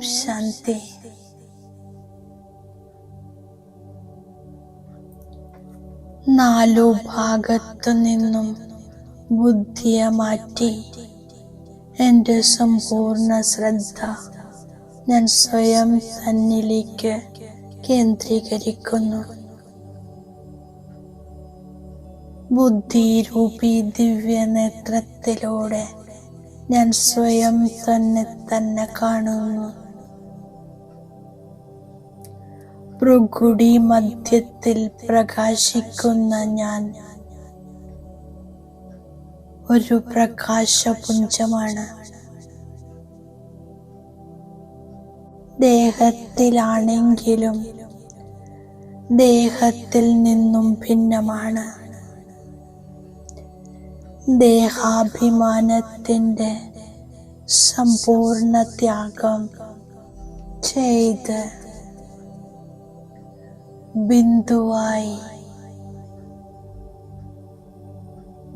ശാന്തി. നാലു ഭാഗത്തു നിന്നും ബുദ്ധിയെ മാറ്റി എൻ്റെ സമ്പൂർണ്ണ ശ്രദ്ധ ഞാൻ സ്വയം തന്നിലേക്ക് കേന്ദ്രീകരിക്കുന്നു. ബുദ്ധിരൂപി ദിവ്യ നേത്രത്തിലൂടെ ഞാൻ സ്വയം തന്നെ കാണുന്നു. ഭ്രുകുടി മധ്യത്തിൽ പ്രകാശിക്കുന്ന ഞാൻ ഒരു പ്രകാശപുഞ്ചമാണ്. ദേഹത്തിലാണെങ്കിലും ദേഹത്തിൽ നിന്നും ഭിന്നമാണ്. ദേഹാഭിമാനത്തിൻ്റെ സമ്പൂർണ്ണ ത്യാഗം ചെയ്ത് ബിന്ദുവായി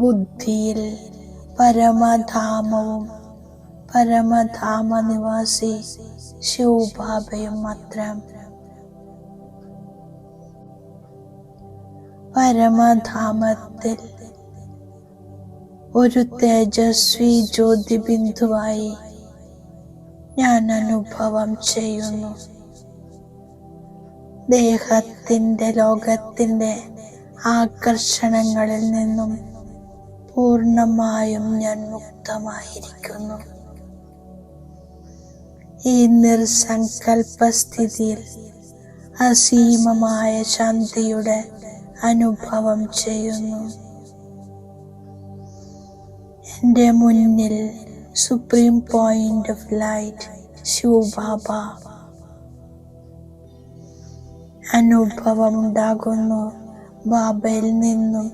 ബുദ്ധിയിൽ പരമധാമവും പരമധാമ നിവാസി ശിവബാബയും മാത്രം. പരമധാമത്തിൽ ഒരു തേജസ്വി ജ്യോതിബിന്ദുവായി ഞാൻ അനുഭവം ചെയ്യുന്നു. ദേഹത്തിൻ്റെ ലോകത്തിൻ്റെ ആകർഷണങ്ങളിൽ നിന്നും പൂർണ്ണമായും ഞാൻ മുക്തമായിരിക്കുന്നു. ഈ നിർസങ്കൽപ്പസ്ഥിതിയിൽ അസീമമായ ശാന്തിയുടെ അനുഭവം ചെയ്യുന്നു. എൻ്റെ മുന്നിൽ supreme point of light Shivbaba അനുഭവമുണ്ടാകുന്നു. ബാബയിൽ നിന്നും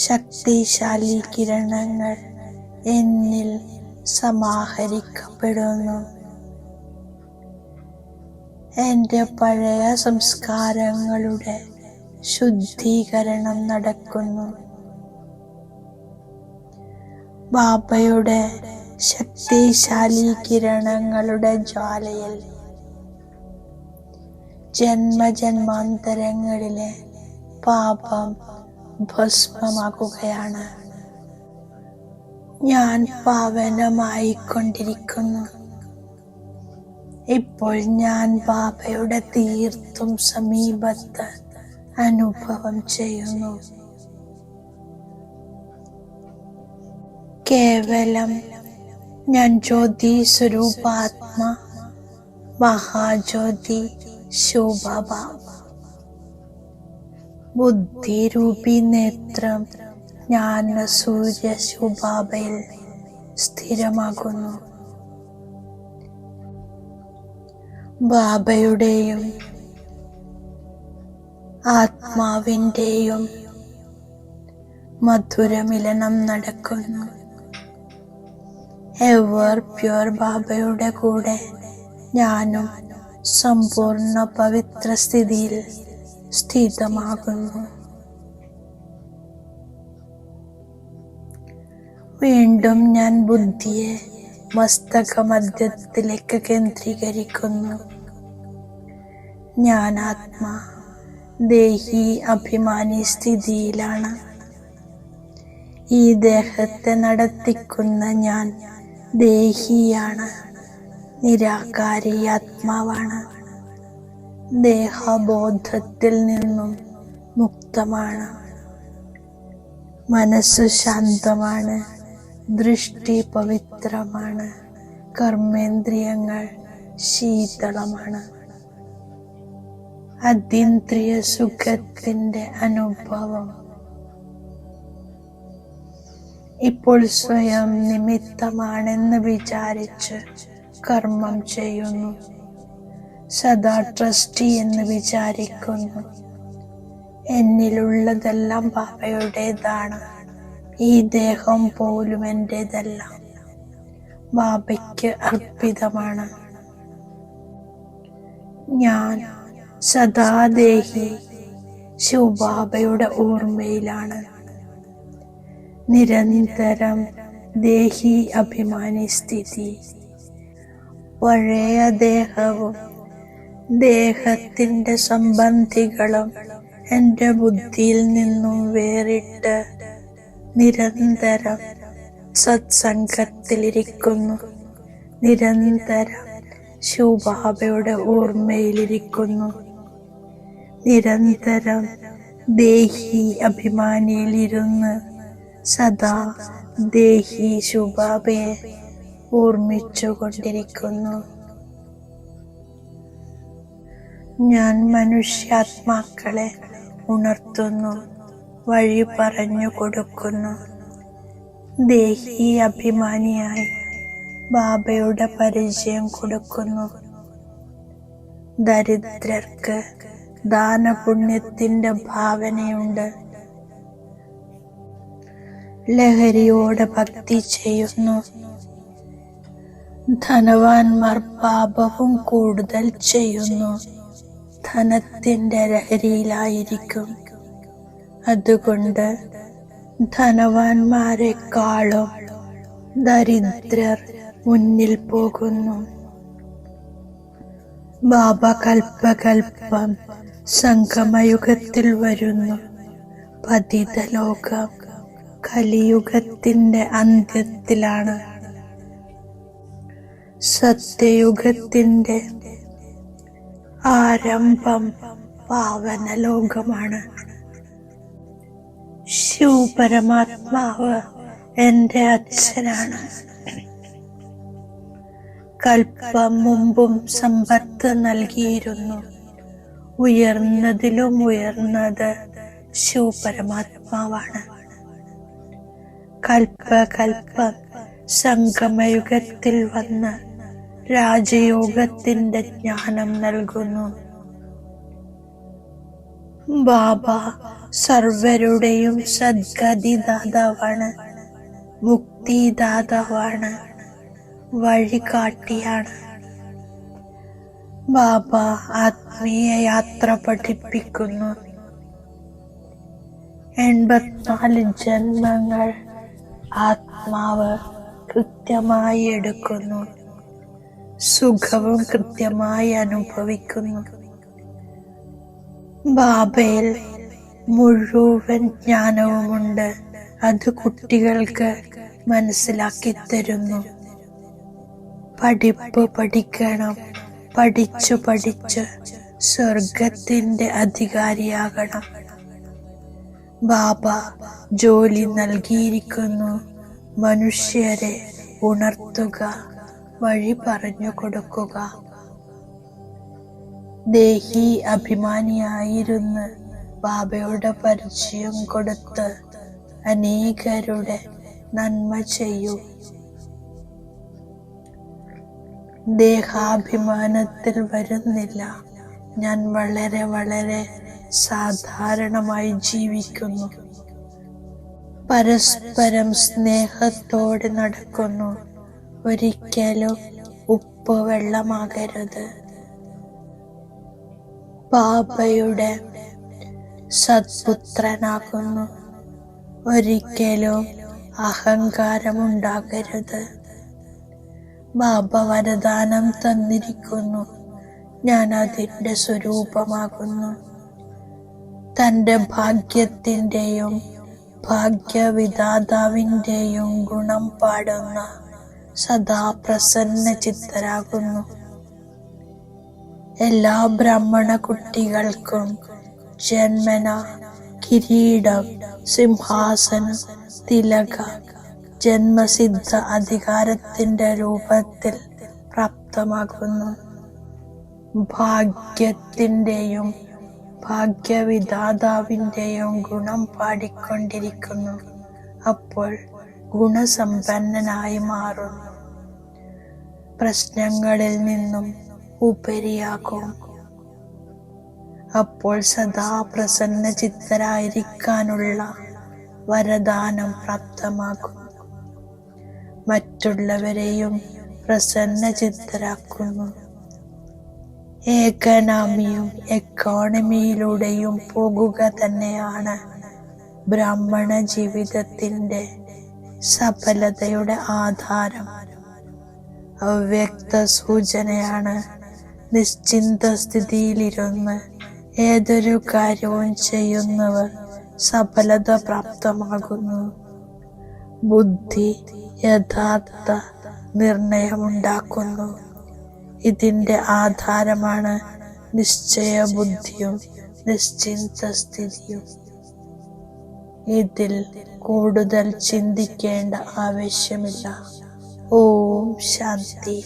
ശക്തിശാലി കിരണങ്ങൾ എന്നിൽ സമാഹരിക്കപ്പെടുന്നു. എൻ്റെ പഴയ സംസ്കാരങ്ങളുടെ ശുദ്ധീകരണം നടക്കുന്നു. ബാബയുടെ ശക്തിശാലി കിരണങ്ങളുടെ ജ്വാലയിൽ ജന്മജന്മാന്തരങ്ങളിലെ പാപം ഭസ്മമാകുകയാണ്. ഞാൻ പാവനമായിക്കൊണ്ടിരിക്കുന്നു. ഇപ്പോൾ ഞാൻ ബാബയുടെ തീർത്തും സമീപത്ത് അനുഭവം ചെയ്യുന്നു. കേവലം ഞാൻ ജ്യോതി സ്വരൂപാത്മ മഹാജ്യോതി ശിവബാബ. ബുദ്ധിരൂപി നേത്രം ജ്ഞാന സൂര്യ ശിവബാബയിൽ സ്ഥിരമാകുന്നു. ബാബയുടെയും ആത്മാവിൻ്റെയും മധുരമിലനം നടക്കുന്നു. എവർ പ്യൂർ ബാബയുടെ കൂടെ ഞാനും സമ്പൂർണ്ണ പവിത്ര സ്ഥിതിയിൽ സ്ഥിതമാകുന്നു. വീണ്ടും ഞാൻ ബുദ്ധിയെ മസ്തക മധ്യത്തിലേക്ക് കേന്ദ്രീകരിക്കുന്നു. ഞാൻ ആത്മാ ദേഹി അഭിമാനി സ്ഥിതിയിലാണ്. ഈ ദേഹത്തെ നടത്തിക്കുന്ന ഞാൻ ദേഹിയാണ്. നിരാകാരി ആത്മാവാണ്. ദേഹബോധത്തിൽ നിന്നും മുക്തമാണ്. മനസ്സ് ശാന്തമാണ്. ദൃഷ്ടി പവിത്രമാണ്. കർമ്മേന്ദ്രിയങ്ങൾ ശീതളമാണ്. അതീന്ദ്രിയ സുഖത്തിൻ്റെ അനുഭവം. ഇപ്പോൾ സ്വയം നിമിത്തമാണെന്ന് വിചാരിച്ച് കർമ്മം ചെയ്യുന്നു. സദാ ട്രസ്റ്റി എന്ന് വിചാരിക്കുന്നു. എന്നിലുള്ളതെല്ലാം ബാബയുടേതാണ്. ഈ ദേഹം പോലും എൻ്റേതല്ല, ബാബയ്ക്ക് അർപ്പിതമാണ്. ഞാൻ സദാദേഹി ശിവബാബയുടെ ഓർമ്മയിലാണ്. നിരന്തരം ദേഹി അഭിമാനി സ്ഥിതി. പഴയ ദേഹവും ദേഹത്തിന്റെ സംബന്ധികളും എൻ്റെ ബുദ്ധിയിൽ നിന്നും വേറിട്ട് നിരന്തരം സത്സംഗത്തിലിരിക്കുന്നു. നിരന്തരം ശിവബാബയുടെ ഓർമ്മയിലിരിക്കുന്നു. നിരന്തരം ദേഹി അഭിമാനിയിലിരുന്ന് സദാ ദേഹി ശിവബാബയെ ഓർമ്മിച്ചുകൊണ്ടിരിക്കുന്നു. ഞാൻ മനുഷ്യാത്മാക്കളെ ഉണർത്തുന്നു, വഴി പറഞ്ഞു കൊടുക്കുന്നു. ദേഹി അഭിമാനിയായി ബാബയുടെ പരിചയം കൊടുക്കുന്നു. ദരിദ്രർക്ക് ദാനപുണ്യത്തിന്റെ ഭാവനയുണ്ട്. ലഹരിയോടെ ഭക്തി ചെയ്യുന്നു. ധനവാന്മാർ പാപവും കൂടുതൽ ചെയ്യുന്നു. ധനത്തിന്റെ ലഹരിയിലായിരിക്കും. അതുകൊണ്ട് ധനവാന്മാരെക്കാളും ദരിദ്രർ മുന്നിൽ പോകുന്നു. ബാബ കൽപ്പകൽപ്പം സംഗമയുഗത്തിൽ വരുന്നു. പതിത ലോകം കലിയുഗത്തിന്റെ അന്ത്യത്തിലാണ്. സത്യയുഗത്തിന്റെ ആരംഭം പാവന ലോകമാണ്. ശിവപരമാത്മാവ് എൻ്റെ അച്ഛനാണ്. കൽപ്പം മുമ്പും സമ്പത്ത് നൽകിയിരുന്നു. ഉയർന്നതിലും ഉയർന്നത് ശിവപരമാത്മാവാണ്. കൽപ്പകൽപ്പം സംഗമയുഗത്തിൽ വന്ന് രാജയോഗത്തിന്റെ ജ്ഞാനം നൽകുന്നു. ബാബ സർവരുടെയും സദ്ഗതിദാതാവാണ്, മുക്തിദാതാവാണ്, വഴികാട്ടിയാണ്. ബാബ ആത്മീയ യാത്ര പഠിപ്പിക്കുന്നു. 84 ജന്മങ്ങൾ ആത്മാവ് കൃത്യമായി എടുക്കുന്നു. സുഖവും കൃത്യമായി അനുഭവിക്കുന്നു. ബാബയിൽ മുഴുവൻ ജ്ഞാനവുമുണ്ട്. അത് കുട്ടികൾക്ക് മനസ്സിലാക്കി തരുന്നു. പഠിക്കണം. പഠിച്ച് സ്വർഗത്തിന്റെ അധികാരിയാകണം. ബാബ ജോലി നൽകിയിരിക്കുന്നു. മനുഷ്യരെ ഉണർത്തുക, വഴി പറഞ്ഞു കൊടുക്കുക. ദേഹി അഭിമാനിയായിരുന്ന് ബാബയുടെ പരിചയം കൊടുത്ത് അനേകരുടെ നന്മ ചെയ്യൂ. ദേഹാഭിമാനത്തിൽ വരുന്നില്ല. ഞാൻ വളരെ വളരെ സാധാരണമായി ജീവിക്കുന്നു. പരസ്പരം സ്നേഹത്തോടെ നടക്കുന്നു. ഒരിക്കലും ഉപ്പ് വെള്ളമാകരുത്. ബാബയുടെ സത്പുത്രനാകുന്നു. ഒരിക്കലും അഹങ്കാരമുണ്ടാകരുത്. ബാബ വരദാനം തന്നിരിക്കുന്നു. ഞാൻ അതിൻ്റെ സ്വരൂപമാകുന്നു. തൻ്റെ ഭാഗ്യത്തിൻ്റെയും ഭാഗ്യവിധാതാവിൻ്റെയും ഗുണം പാടുന്ന സദാ പ്രസന്ന ചിത്തരാകുന്നു. എല്ലാ ബ്രാഹ്മണ കുട്ടികൾക്കും ജന്മന കിരീടം, സിംഹാസനം, തിലക ജന്മസിദ്ധ അധികാരത്തിന്റെ രൂപത്തിൽ പ്രാപ്തമാകുന്നു. ഭാഗ്യത്തിൻ്റെയും ഭാഗ്യവിധാതാവിൻ്റെയും ഗുണം പാടിക്കൊണ്ടിരിക്കുന്നു. അപ്പോൾ ഗുണസമ്പന്നനായി മാറുന്നു. പ്രശ്നങ്ങളിൽ നിന്നും ഉപരിയാകും. അപ്പോൾ സദാ പ്രസന്ന ചിത്തരായിരിക്കാനുള്ള വരദാനം പ്രാപ്തമാകും. മറ്റുള്ളവരെയും പ്രസന്ന ചിത്തരാക്കുന്നു. ഏകനാമിയും എക്കോണമിയിലൂടെയും പോകുക തന്നെയാണ് ബ്രാഹ്മണ ജീവിതത്തിന്റെ സഫലതയുടെ ആധാരം. അവ്യക്ത സൂചനയാണ്. നിശ്ചിന്ത സ്ഥിതിയിലിരുന്ന് ഏതൊരു കാര്യവും ചെയ്യുന്നവർ സഫലത പ്രാപ്തമാകുന്നു. ബുദ്ധി യഥാർത്ഥ നിർണയമുണ്ടാക്കുന്നു. ഇതിന്റെ ആധാരമാണ് നിശ്ചയബുദ്ധിയും നിശ്ചിന്ത സ്ഥിതിയും. ഇതിൽ കൂടുതൽ ചിന്തിക്കേണ്ട ആവശ്യമില്ല. ഓം ശാന്തി.